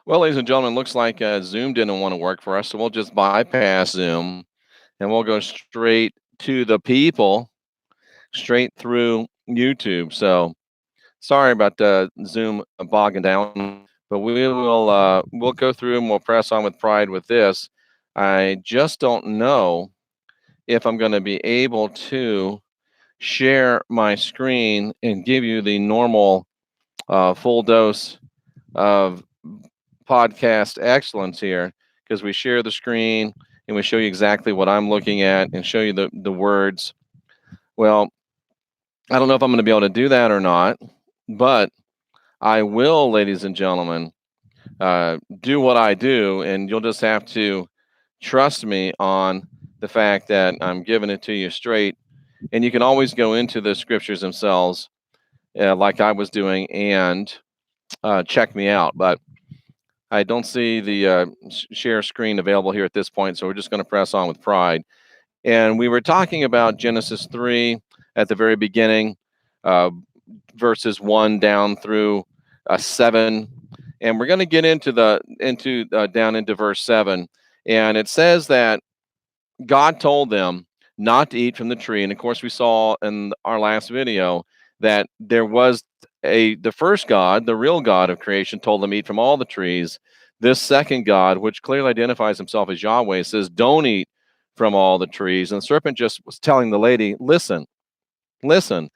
Well, ladies and gentlemen, looks like Zoom didn't want to work for us, so we'll just bypass Zoom and we'll go straight to the people, straight through YouTube. So sorry about Zoom bogging down, but we'll go through and we'll press on with pride with this. I just don't know if I'm going to be able to share my screen and give you the normal full dose of podcast excellence here because we share the screen and we show you exactly what I'm looking at and show you the words. Well, I don't know if I'm going to be able to do that or not, but I will, ladies and gentlemen, do what I do, and you'll just have to trust me on the fact that I'm giving it to you straight. And you can always go into the scriptures themselves, like I was doing, and check me out. But I don't see the share screen available here at this point, so we're just going to press on with pride. And we were talking about Genesis 3 at the very beginning, uh, verses 1 down through 7, and we're going to get into down into verse 7. And it says that God told them not to eat from the tree. And of course, we saw in our last video that there was the first God, the real God of creation, told them eat from all the trees. This second God, which clearly identifies himself as Yahweh, says, don't eat from all the trees. And the serpent just was telling the lady, listen, listen.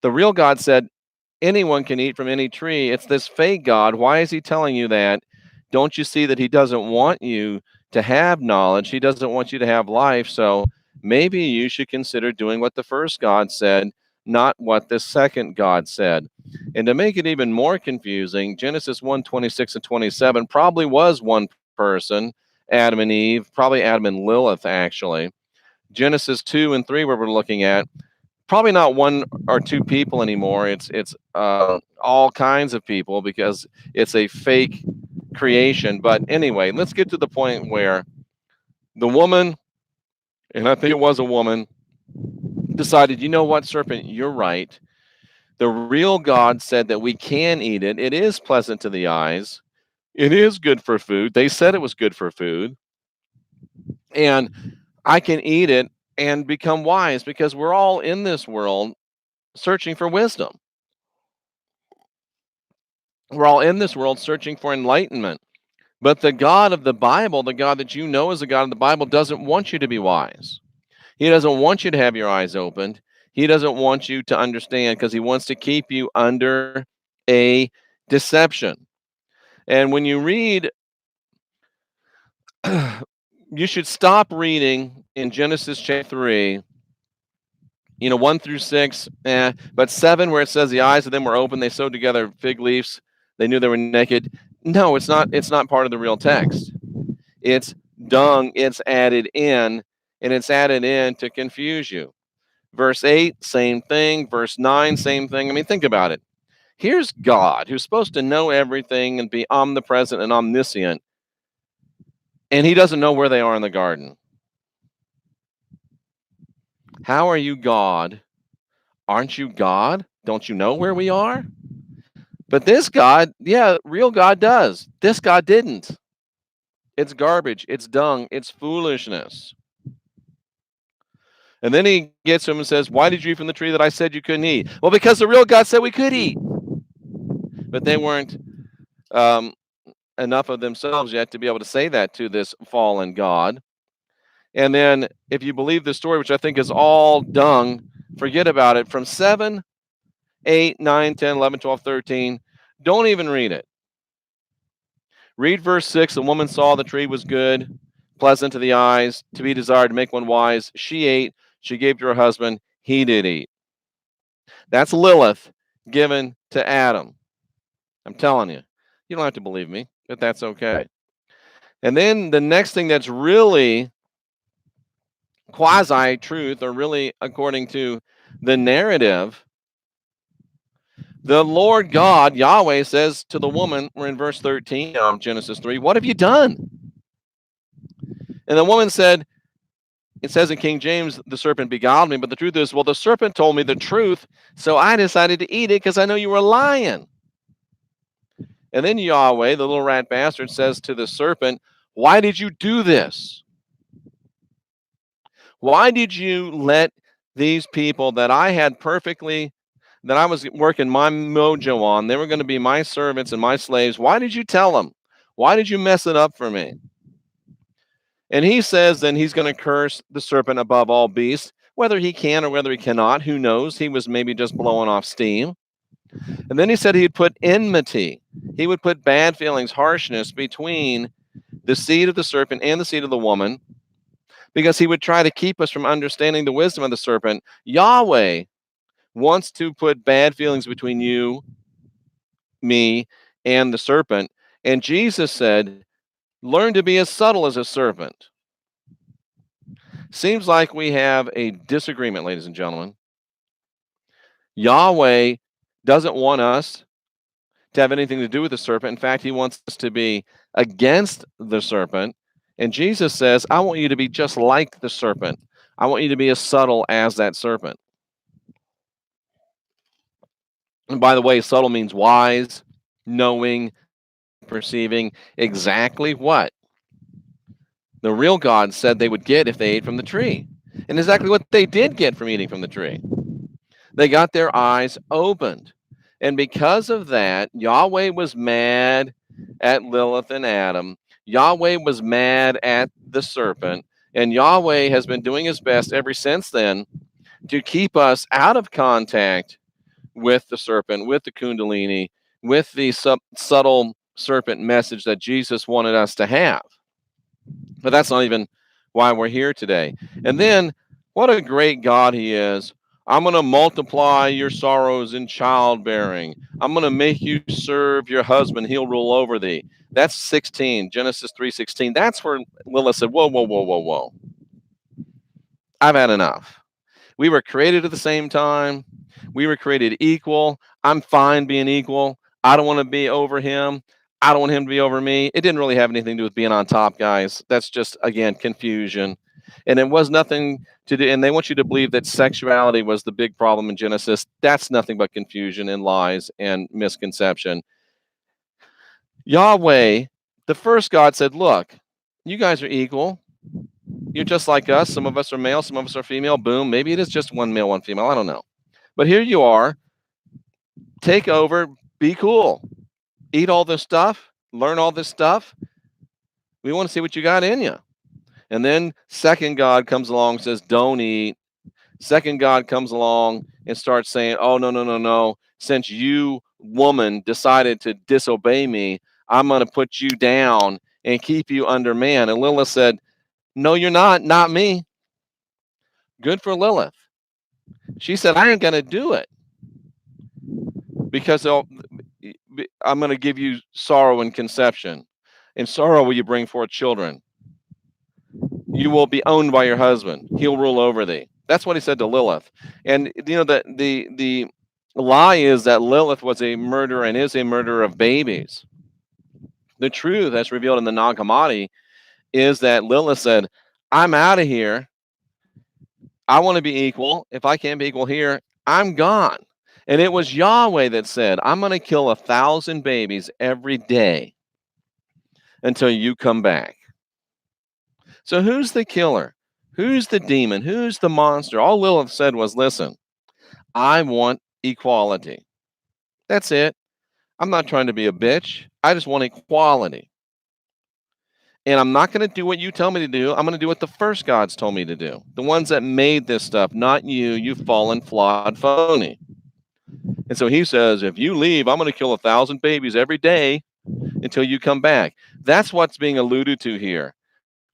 The real God said, anyone can eat from any tree. It's this fake God. Why is he telling you that? Don't you see that he doesn't want you to have knowledge? He doesn't want you to have life. So maybe you should consider doing what the first God said, not what the second God said. And to make it even more confusing, Genesis 1:26 and 27 probably was one person, Adam and Eve, probably Adam and Lilith, actually. Genesis 2 and 3, where we're looking at, probably not one or two people anymore. It's all kinds of people because it's a fake creation. But anyway, let's get to the point where the woman, and I think it was a woman, decided, you know what, serpent, you're right. The real God said that we can eat it. It is pleasant to the eyes. It is good for food. They said it was good for food. And I can eat it and become wise because we're all in this world searching for wisdom. We're all in this world searching for enlightenment. But the God of the Bible, the God that you know as the God of the Bible, doesn't want you to be wise. He doesn't want you to have your eyes opened. He doesn't want you to understand because he wants to keep you under a deception. And when you read, you should stop reading in Genesis chapter 3, 1 through 6, but 7, where it says the eyes of them were open, they sewed together fig leaves, they knew they were naked. No, it's not part of the real text. It's dung, it's added in, and it's added in to confuse you. Verse 8, same thing. Verse 9, same thing. I mean, think about it. Here's God, who's supposed to know everything and be omnipresent and omniscient, and he doesn't know where they are in the garden. How are you God? Aren't you God? Don't you know where we are? But this God, yeah, real God does. This God didn't. It's garbage. It's dung. It's foolishness. And then he gets to him and says, why did you eat from the tree that I said you couldn't eat? Well, because the real God said we could eat. But they weren't enough of themselves yet to be able to say that to this fallen God. And then if you believe the story, which I think is all dung, forget about it. From 7, 8, 9, 10, 11, 12, 13, don't even read it. Read verse 6. The woman saw the tree was good, pleasant to the eyes, to be desired, to make one wise. She ate, she gave to her husband, he did eat. That's Lilith given to Adam. I'm telling you. You don't have to believe me, but that's okay. And then the next thing that's really quasi-truth, or really according to the narrative, the Lord God, Yahweh, says to the woman, we're in verse 13 of Genesis 3, what have you done? And the woman said, it says in King James, the serpent beguiled me, but the truth is, well, the serpent told me the truth, so I decided to eat it because I know you were lying. And then Yahweh, the little rat bastard, says to the serpent, why did you do this? Why did you let these people that I had perfectly, that I was working my mojo on, they were going to be my servants and my slaves, why did you tell them? Why did you mess it up for me? And he says then he's going to curse the serpent above all beasts, whether he can or whether he cannot, who knows? He was maybe just blowing off steam. And then he said he'd put enmity. He would put bad feelings, harshness between the seed of the serpent and the seed of the woman, because he would try to keep us from understanding the wisdom of the serpent. Yahweh wants to put bad feelings between you, me, and the serpent. And Jesus said, learn to be as subtle as a serpent. Seems like we have a disagreement, ladies and gentlemen. Yahweh doesn't want us to have anything to do with the serpent. In fact, he wants us to be against the serpent. And Jesus says, I want you to be just like the serpent. I want you to be as subtle as that serpent. And by the way, subtle means wise, knowing, perceiving exactly what the real God said they would get if they ate from the tree. And exactly what they did get from eating from the tree. They got their eyes opened. And because of that, Yahweh was mad at Lilith and Adam. Yahweh was mad at the serpent. And Yahweh has been doing his best ever since then to keep us out of contact with the serpent, with the Kundalini, with the subtle serpent message that Jesus wanted us to have. But that's not even why we're here today. And then, what a great God he is. I'm going to multiply your sorrows in childbearing. I'm going to make you serve your husband. He'll rule over thee. That's 16, Genesis 3:16. That's where Lilith said, whoa, whoa, whoa, whoa, whoa. I've had enough. We were created at the same time. We were created equal. I'm fine being equal. I don't want to be over him. I don't want him to be over me. It didn't really have anything to do with being on top, guys. That's just, again, confusion. And it was nothing to do. And they want you to believe that sexuality was the big problem in Genesis. That's nothing but confusion and lies and misconception. Yahweh, the first God, said, look, you guys are equal. You're just like us. Some of us are male, some of us are female. Boom. Maybe it is just one male, one female. I don't know. But here you are. Take over. Be cool. Eat all this stuff. Learn all this stuff. We want to see what you got in you. And then second God comes along and says, don't eat. Second God comes along and starts saying, oh, no, no, no, no. Since you, woman, decided to disobey me, I'm going to put you down and keep you under man. And Lilith said, no, you're not me. Good for Lilith. She said, I ain't going to do it because I'm going to give you sorrow in conception. In sorrow will you bring forth children. You will be owned by your husband. He'll rule over thee. That's what he said to Lilith. And you know that the lie is that Lilith was a murderer and is a murderer of babies. The truth that's revealed in the Nag Hammadi is that Lilith said, I'm out of here. I want to be equal. If I can't be equal here, I'm gone. And it was Yahweh that said, I'm going to kill 1,000 babies every day until you come back. So who's the killer? Who's the demon? Who's the monster? All Lilith said was, listen, I want equality. That's it. I'm not trying to be a bitch. I just want equality. And I'm not going to do what you tell me to do. I'm going to do what the first gods told me to do. The ones that made this stuff, not you, you fallen, flawed phony. And so he says, if you leave, I'm going to kill 1,000 babies every day until you come back. That's what's being alluded to here,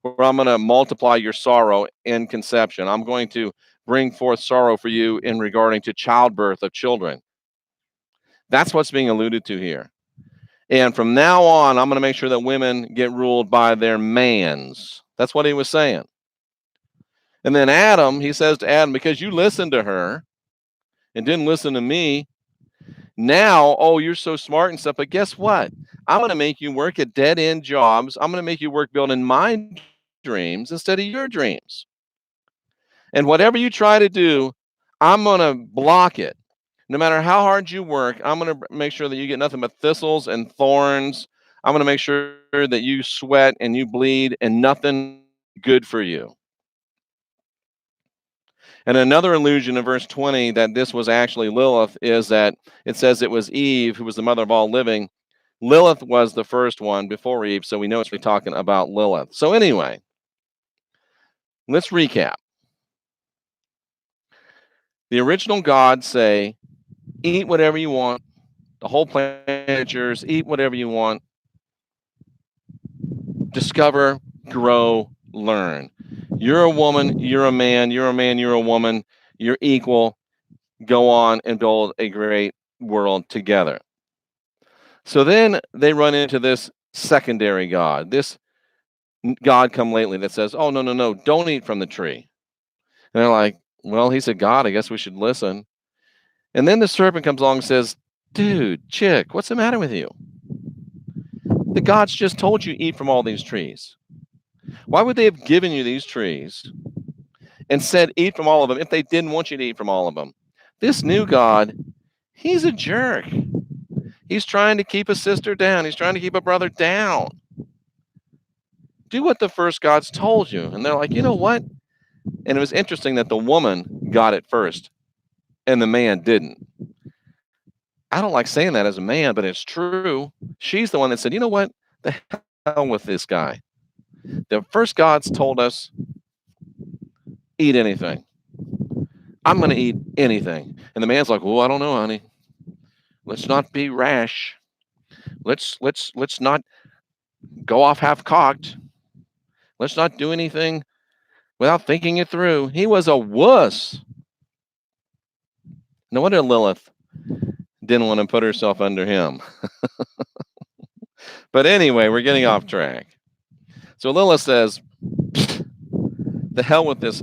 where I'm going to multiply your sorrow in conception. I'm going to bring forth sorrow for you in regarding to childbirth of children. That's what's being alluded to here. And from now on, I'm going to make sure that women get ruled by their mans. That's what he was saying. And then Adam, he says to Adam, because you listened to her and didn't listen to me, now, oh, you're so smart and stuff. But guess what? I'm going to make you work at dead-end jobs. I'm going to make you work building my dreams instead of your dreams. And whatever you try to do, I'm going to block it. No matter how hard you work, I'm going to make sure that you get nothing but thistles and thorns. I'm going to make sure that you sweat and you bleed and nothing good for you. And another allusion in verse 20 that this was actually Lilith is that it says it was Eve who was the mother of all living. Lilith was the first one before Eve, so we know it's talking about Lilith. So anyway, let's recap. The original gods say, eat whatever you want. The whole planet is yours. Eat whatever you want. Discover, grow, learn. You're a woman, you're a man, you're a man, you're a woman, you're equal. Go on and build a great world together. So then they run into this secondary God, this God come lately that says, oh, no, don't eat from the tree. And they're like, well, he's a God. I guess we should listen. And then the serpent comes along and says, dude, chick, what's the matter with you? The gods just told you eat from all these trees. Why would they have given you these trees and said eat from all of them if they didn't want you to eat from all of them? This new God, he's a jerk. He's trying to keep a sister down. He's trying to keep a brother down. Do what the first gods told you. And they're like, you know what? And it was interesting that the woman got it first and the man didn't. I don't like saying that as a man, but it's true. She's the one that said, you know what? The hell with this guy. The first gods told us, eat anything. I'm going to eat anything. And the man's like, well, I don't know, honey. Let's not be rash. Let's not go off half-cocked. Let's not do anything without thinking it through. He was a wuss. No wonder Lilith didn't want to put herself under him. But anyway, we're getting off track. So Lilith says, the hell with this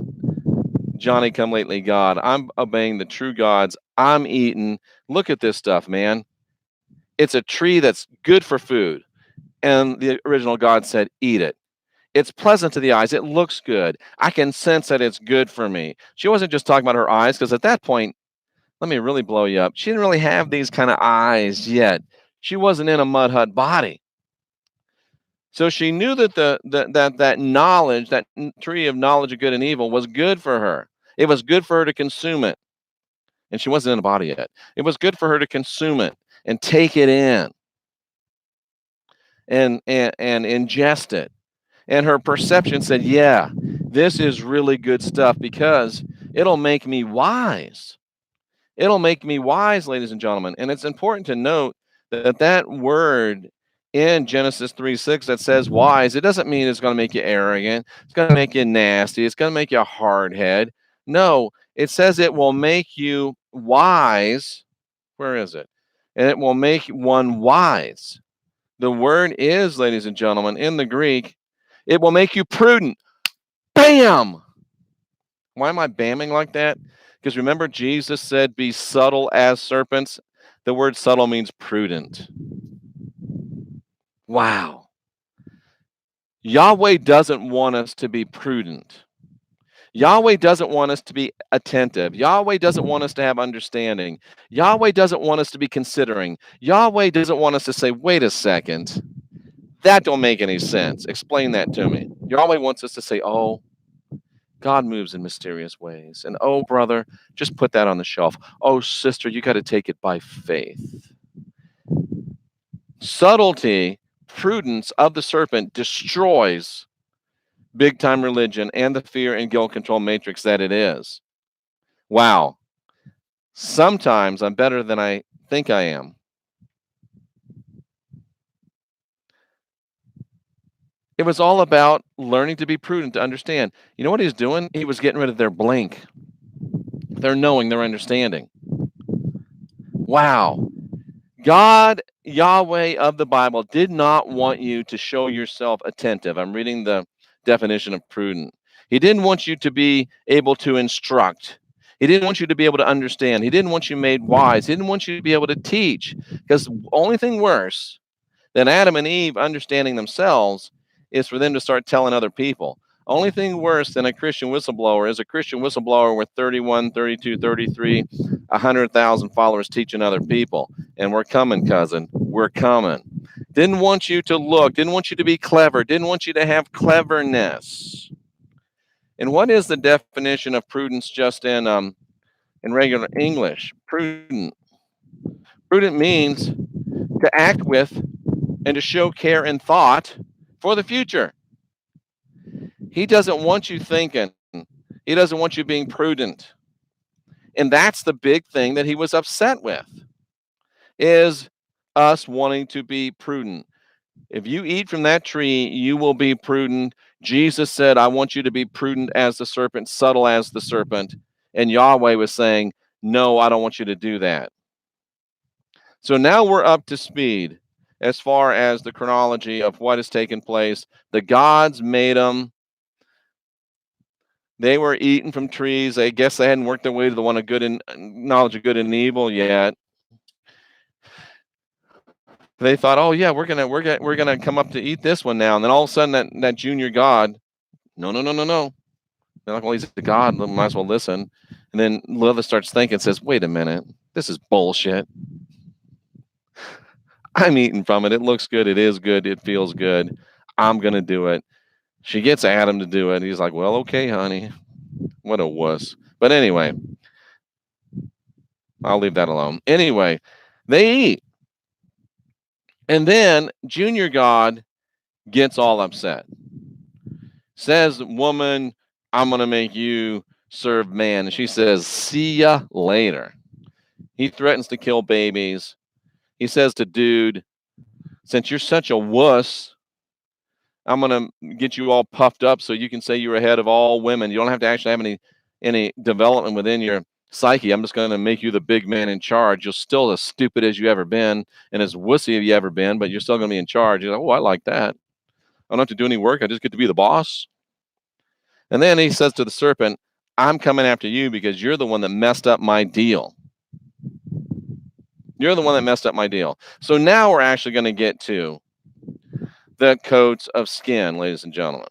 Johnny come lately God. I'm obeying the true gods. I'm eating. Look at this stuff, man. It's a tree that's good for food. And the original God said, eat it. It's pleasant to the eyes. It looks good. I can sense that it's good for me. She wasn't just talking about her eyes, because at that point, let me really blow you up. She didn't really have these kind of eyes yet. She wasn't in a mud hut body. So she knew that that knowledge, that tree of knowledge of good and evil was good for her. It was good for her to consume it. And she wasn't in a body yet. It was good for her to consume it and take it in and ingest it. And her perception said, yeah, this is really good stuff because it'll make me wise. It'll make me wise, ladies and gentlemen. And it's important to note that that word in Genesis 3:6 that says wise, it doesn't mean it's going to make you arrogant. It's going to make you nasty. It's going to make you a hard head. No, it says it will make you wise. Where is it? And it will make one wise. The word is, ladies and gentlemen, in the Greek, it will make you prudent. Bam! Why am I bamming like that? Because remember, Jesus said, be subtle as serpents. The word subtle means prudent. Wow. Yahweh doesn't want us to be prudent. Yahweh doesn't want us to be attentive. Yahweh doesn't want us to have understanding. Yahweh doesn't want us to be considering. Yahweh doesn't want us to say, wait a second, that don't make any sense. Explain that to me. Yahweh wants us to say, oh, God moves in mysterious ways. And oh, brother, just put that on the shelf. Oh, sister, you got to take it by faith. Subtlety, prudence of the serpent destroys big time religion and the fear and guilt control matrix that it is. Wow. Sometimes I'm better than I think I am. It was all about learning to be prudent, to understand. You know what he was doing? He was getting rid of their blink, their knowing, their understanding. Wow. God, Yahweh of the Bible, did not want you to show yourself attentive. I'm reading the definition of prudent. He didn't want you to be able to instruct. He didn't want you to be able to understand. He didn't want you made wise. He didn't want you to be able to teach. Because the only thing worse than Adam and Eve understanding themselves is for them to start telling other people. Only thing worse than a Christian whistleblower is a Christian whistleblower with 31, 32, 33, 100,000 followers teaching other people. And we're coming, cousin. We're coming. Didn't want you to look, didn't want you to be clever, didn't want you to have cleverness. And what is the definition of prudence just in regular English? Prudent. Prudent means to act with and to show care and thought for the future. He doesn't want you thinking. He doesn't want you being prudent. And that's the big thing that he was upset with, is us wanting to be prudent. If you eat from that tree, you will be prudent. Jesus said, I want you to be prudent as the serpent, subtle as the serpent. And Yahweh was saying, no, I don't want you to do that. So now we're up to speed as far as the chronology of what has taken place. The gods made them. They were eating from trees. I guess they hadn't worked their way to the one of good and knowledge of good and evil yet. They thought, oh yeah, we're gonna come up to eat this one now. And then all of a sudden that junior god, no. They're like, well, he's a god, might as well listen. And then Lilith starts thinking, says, wait a minute, this is bullshit. I'm eating from it. It looks good. It is good. It feels good. I'm gonna do it. She gets Adam to do it. He's like, well, okay, honey. What a wuss. But anyway, I'll leave that alone. Anyway, they eat. And then Junior God gets all upset. Says, woman, I'm going to make you serve man. And she says, see ya later. He threatens to kill babies. He says to dude, since you're such a wuss, I'm going to get you all puffed up so you can say you're ahead of all women. You don't have to actually have any development within your psyche. I'm just going to make you the big man in charge. You're still as stupid as you ever been and as wussy as you ever been, but you're still going to be in charge. You're like, oh, I like that. I don't have to do any work. I just get to be the boss. And then he says to the serpent, I'm coming after you because you're the one that messed up my deal. You're the one that messed up my deal. So now we're actually going to get to the coats of skin, ladies and gentlemen.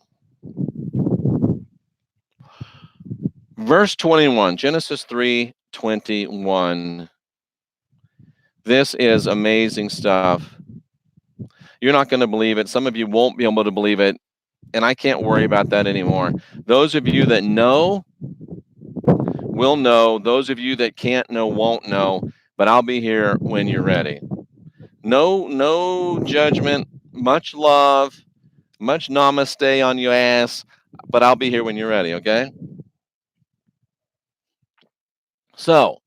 Verse 21, Genesis 3:21. This is amazing stuff. You're not going to believe it. Some of you won't be able to believe it, and I can't worry about that anymore. Those of you that know will know. Those of you that can't know won't know, but I'll be here when you're ready. No judgment, much love, much namaste on your ass, but I'll be here when you're ready, okay? So,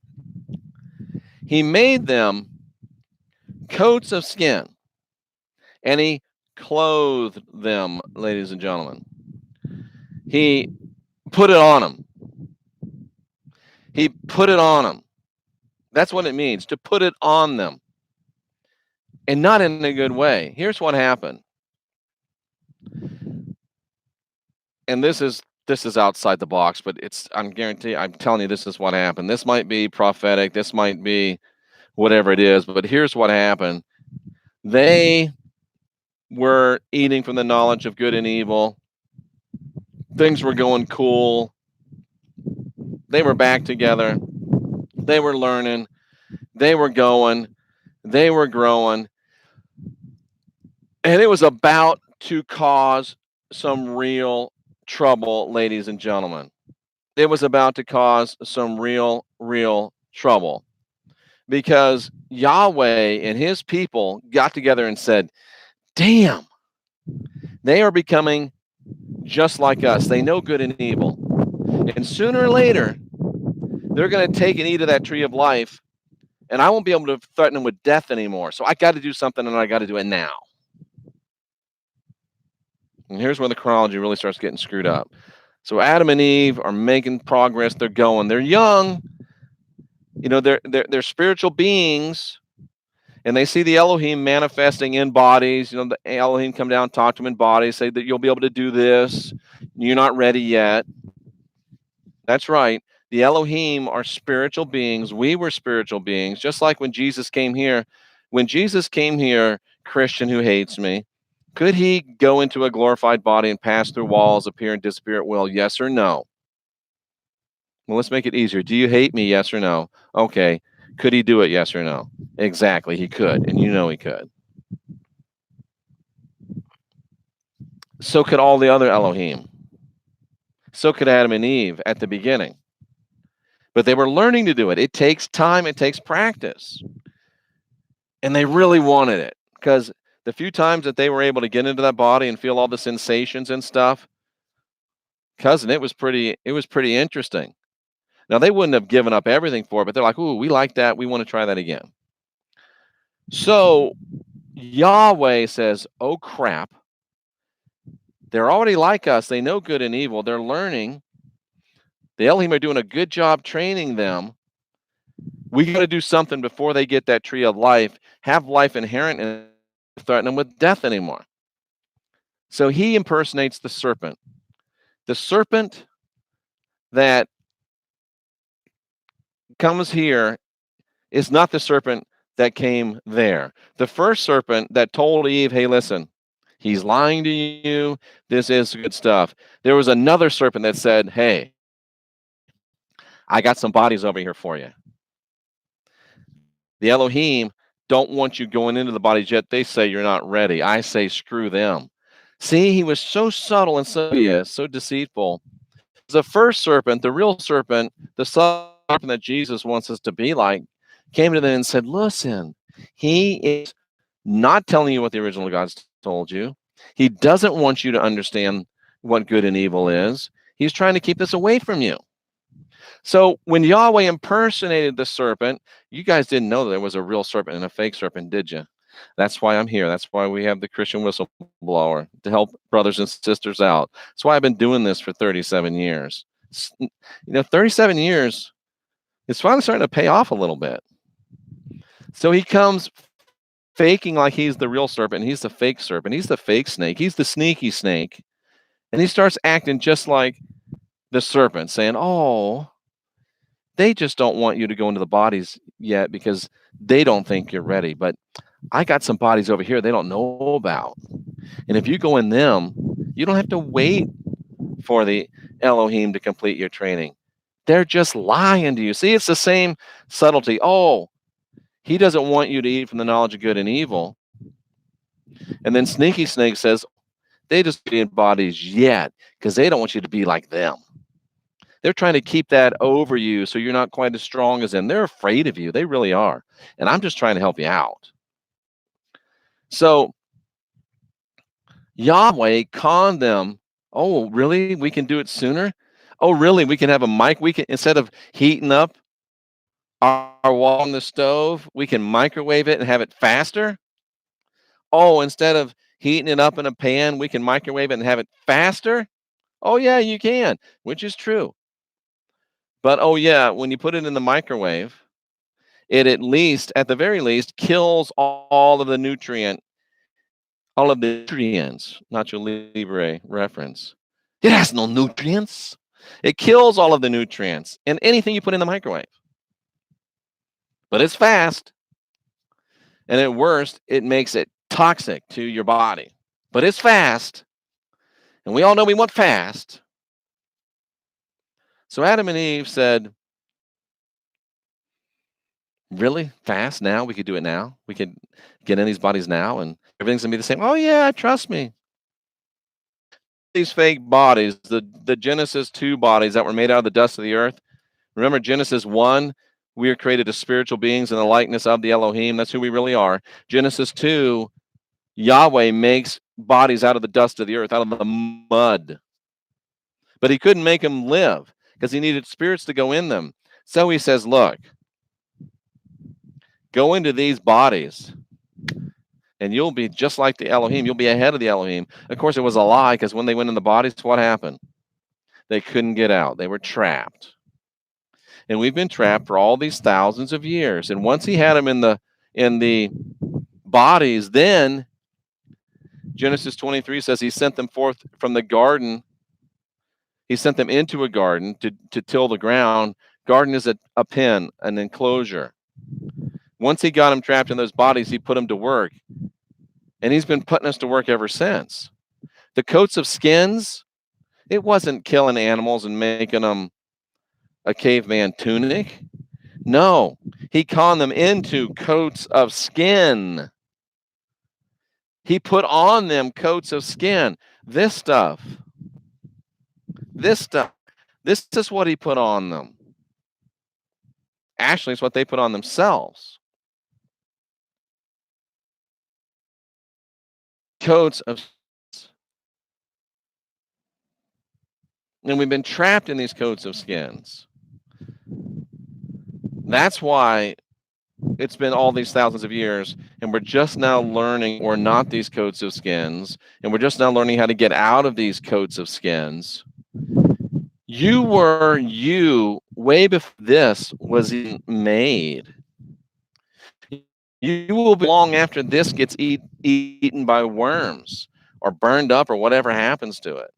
he made them coats of skin, and he clothed them, ladies and gentlemen. He put it on them. He put it on them. That's what it means, to put it on them. And not in a good way. Here's what happened. And this is outside the box, but I'm telling you, this is what happened. This might be prophetic. This might be whatever it is, but here's what happened. They were eating from the knowledge of good and evil. Things were going cool. They were back together. They were learning. They were going. They were growing. And it was about to cause some real trouble, ladies and gentlemen. It was about to cause some real trouble, because Yahweh and his people got together and said, damn, they are becoming just like us. They know good and evil. And sooner or later, they're going to take and eat of that tree of life, and I won't be able to threaten them with death anymore. So I got to do something, and I got to do it now. And here's where the chronology really starts getting screwed up. So Adam and Eve are making progress. They're going. They're young. You know, they're spiritual beings, and they see the Elohim manifesting in bodies. You know, the Elohim come down, talk to them in bodies, say that you'll be able to do this. You're not ready yet. That's right. The Elohim are spiritual beings. We were spiritual beings, just like when Jesus came here. When Jesus came here, Christian who hates me, Could he go into a glorified body and pass through walls, appear and disappear at will? Yes or no? Well, let's make it easier. Do you hate me? Yes or no? Okay. Could he do it? Yes or no? Exactly. He could. And you know he could. So could all the other Elohim. So could Adam and Eve at the beginning. But they were learning to do it. It takes time, it takes practice. And they really wanted it because the few times that they were able to get into that body and feel all the sensations and stuff, cousin, it was pretty interesting. Now they wouldn't have given up everything for it, but they're like, "Ooh, we like that. We want to try that again." So Yahweh says, "Oh crap. They're already like us. They know good and evil. They're learning. The Elohim are doing a good job training them. We got to do something before they get that tree of life, have life inherent and threaten them with death anymore." So he impersonates the serpent. The serpent that comes here is not the serpent that came there. The first serpent that told Eve, "Hey, listen, he's lying to you. This is good stuff." There was another serpent that said, "Hey, I got some bodies over here for you." The Elohim don't want you going into the bodies yet. They say you're not ready. I say screw them. See, he was so subtle and so deceitful. The first serpent, the real serpent, the serpent that Jesus wants us to be like, came to them and said, "Listen, he is not telling you what the original God's told you. He doesn't want you to understand what good and evil is. He's trying to keep this away from you." So when Yahweh impersonated the serpent, you guys didn't know there was a real serpent and a fake serpent, did you? That's why I'm here. That's why we have the Christian whistleblower to help brothers and sisters out. That's why I've been doing this for 37 years. 37 years, it's finally starting to pay off a little bit. So he comes faking like he's the real serpent. He's the fake serpent. He's the fake snake. He's the sneaky snake. And he starts acting just like the serpent, saying, "Oh, they just don't want you to go into the bodies yet because they don't think you're ready. But I got some bodies over here they don't know about. And if you go in them, you don't have to wait for the Elohim to complete your training. They're just lying to you." See, it's the same subtlety. Oh, he doesn't want you to eat from the knowledge of good and evil. And then Sneaky Snake says, they just be in bodies yet because they don't want you to be like them. They're trying to keep that over you so you're not quite as strong as them. They're afraid of you. They really are. And I'm just trying to help you out. So Yahweh conned them. "Oh, really? We can do it sooner? Oh, really? We can have a mic. We can, instead of heating up our wall on the stove, we can microwave it and have it faster? Oh, instead of heating it up in a pan, we can microwave it and have it faster? Oh, yeah, you can," which is true. But oh, yeah, when you put it in the microwave, it at the very least, kills all of the nutrients, Nacho Libre reference. It has no nutrients. It kills all of the nutrients in anything you put in the microwave. But it's fast. And at worst, it makes it toxic to your body. But it's fast. And we all know we want fast. So Adam and Eve said, "Really? Fast now? We could do it now? We could get in these bodies now and everything's going to be the same?" "Oh, yeah, trust me." These fake bodies, the Genesis 2 bodies that were made out of the dust of the earth. Remember Genesis 1, we are created as spiritual beings in the likeness of the Elohim. That's who we really are. Genesis 2, Yahweh makes bodies out of the dust of the earth, out of the mud. But he couldn't make them live because he needed spirits to go in them. So he says, "Look, go into these bodies and you'll be just like the Elohim. You'll be ahead of the Elohim." Of course, it was a lie because when they went in the bodies, what happened? They couldn't get out. They were trapped. And we've been trapped for all these thousands of years. And once he had them in the bodies, then Genesis 23 says he sent them forth from the garden. He sent them into a garden to till the ground. Garden is a pen, an enclosure. Once he got them trapped in those bodies, he put them to work. And he's been putting us to work ever since. The coats of skins, it wasn't killing animals and making them a caveman tunic. No, he conned them into coats of skin. He put on them coats of skin. This stuff, this stuff, this is what he put on them. Actually, it's what they put on themselves. Coats of, and we've been trapped in these coats of skins. That's why it's been all these thousands of years, and we're just now learning we're not these coats of skins, and we're just now learning how to get out of these coats of skins. You were you way before this was even made. You will be long after this gets eaten by worms or burned up or whatever happens to it.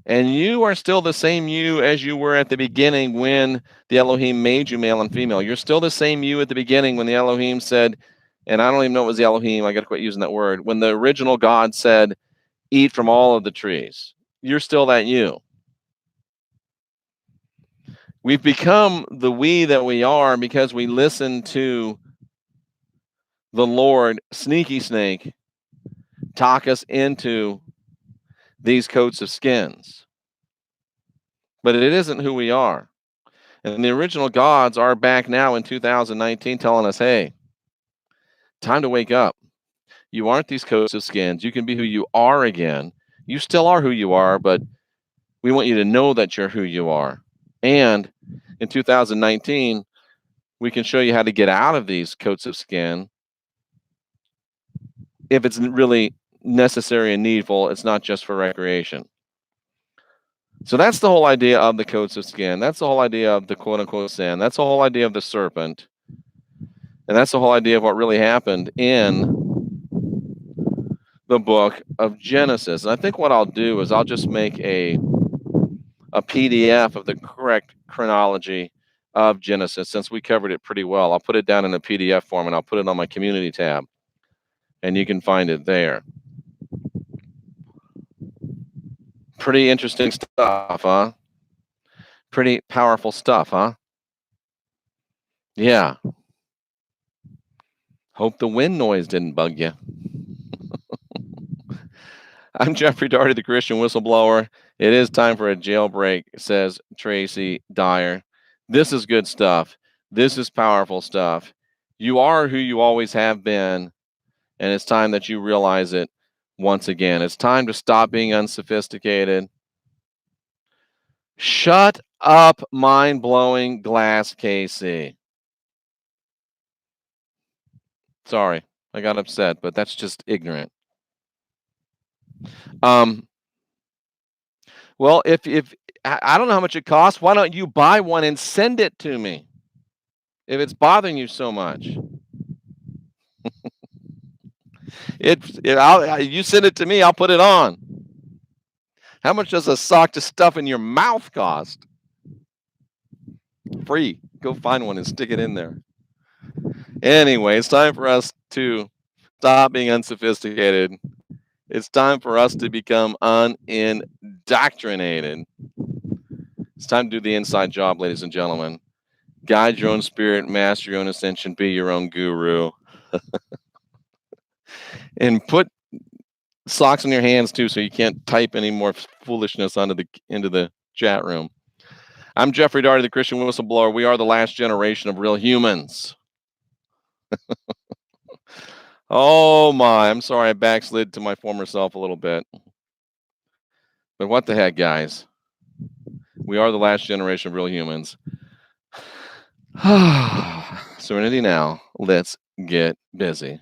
And you are still the same you as you were at the beginning when the Elohim made you male and female. You're still the same you at the beginning when the Elohim said, and I don't even know it was the Elohim, I got to quit using that word, when the original God said, eat from all of the trees. You're still that you. We've become the we that we are because we listen to the Lord, sneaky snake, talk us into these coats of skins. But it isn't who we are. And the original gods are back now in 2019 telling us, hey, time to wake up. You aren't these coats of skins. You can be who you are again. You still are who you are, but we want you to know that you're who you are. And in 2019, we can show you how to get out of these coats of skin if it's really necessary and needful. It's not just for recreation. So that's the whole idea of the coats of skin. That's the whole idea of the quote unquote sin. That's the whole idea of the serpent. And that's the whole idea of what really happened in the book of Genesis. And I think what I'll do is I'll just make a PDF of the correct chronology of Genesis, since we covered it pretty well. I'll put it down in a PDF form and I'll put it on my community tab. And you can find it there. Pretty interesting stuff, huh? Pretty powerful stuff, huh? Yeah. Hope the wind noise didn't bug you. I'm Jeffrey Daugherty, the Christian whistleblower. It is time for a jailbreak, says Tracy Dyer. This is good stuff. This is powerful stuff. You are who you always have been, and it's time that you realize it once again. It's time to stop being unsophisticated. Shut up, mind-blowing glass KC. Sorry, I got upset, but that's just ignorant. Well, if I don't know how much it costs, why don't you buy one and send it to me if it's bothering you so much? You send it to me, I'll put it on. How much does a sock to stuff in your mouth cost? Free. Go find one and stick it in there. Anyway, it's time for us to stop being unsophisticated. It's time for us to become unindoctrinated. It's time to do the inside job, ladies and gentlemen. Guide your own spirit, master your own ascension, be your own guru. And put socks on your hands too, so you can't type any more foolishness into the chat room. I'm Jeffrey Daugherty, the Christian whistleblower. We are the last generation of real humans. Oh my, I'm sorry I backslid to my former self a little bit. But what the heck, guys? We are the last generation of real humans. Serenity now. Let's get busy.